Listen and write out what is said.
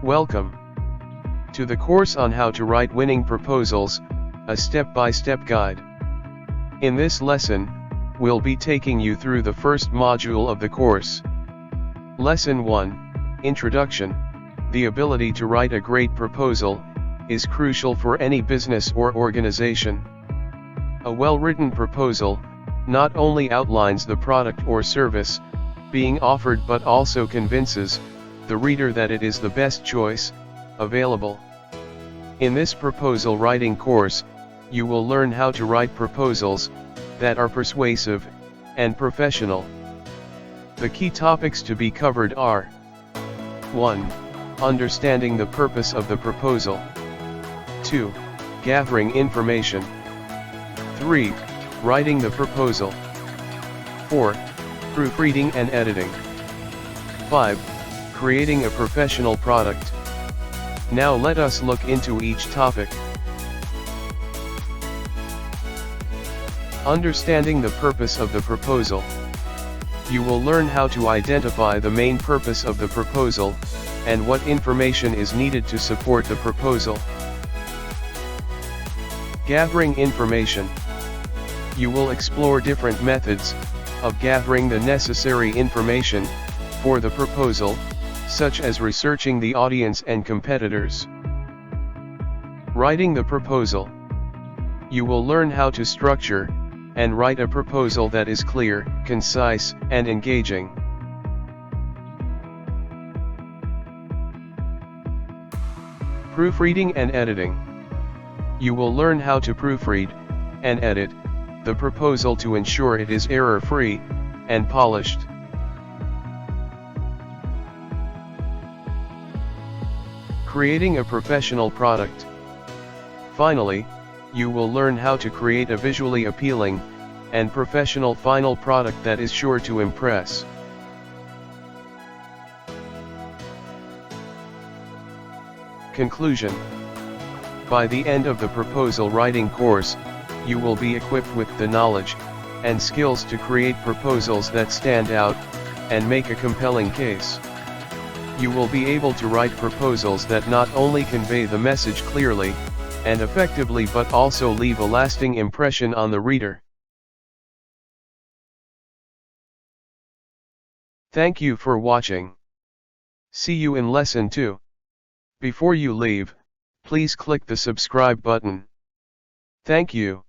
Welcome to the course on how to write winning proposals, a step-by-step guide. In this lesson, we'll be taking you through the first module of the course. Lesson 1, Introduction. The ability to write a great proposal is crucial for any business or organization. A well-written proposal not only outlines the product or service being offered but also convinces the reader that it is the best choice available. In this proposal writing course, you will learn how to write proposals that are persuasive and professional. The key topics to be covered are: 1. Understanding the purpose of the proposal. 2. Gathering information. 3. Writing the proposal. 4. Proofreading and editing. 5. Creating a professional product. Now let us look into each topic. Understanding the purpose of the proposal. You will learn how to identify the main purpose of the proposal, and what information is needed to support the proposal. Gathering information. You will explore different methods of gathering the necessary information for the proposal, such as researching the audience and competitors. Writing the proposal. You will learn how to structure and write a proposal that is clear, concise, and engaging. Proofreading and editing. You will learn how to proofread and edit the proposal to ensure it is error-free and polished. Creating a professional product. Finally, you will learn how to create a visually appealing and professional final product that is sure to impress. Conclusion. By the end of the proposal writing course, you will be equipped with the knowledge and skills to create proposals that stand out and make a compelling case. You will be able to write proposals that not only convey the message clearly and effectively but also leave a lasting impression on the reader. Thank you for watching. See you in Lesson 2. Before you leave, please click the subscribe button. Thank you.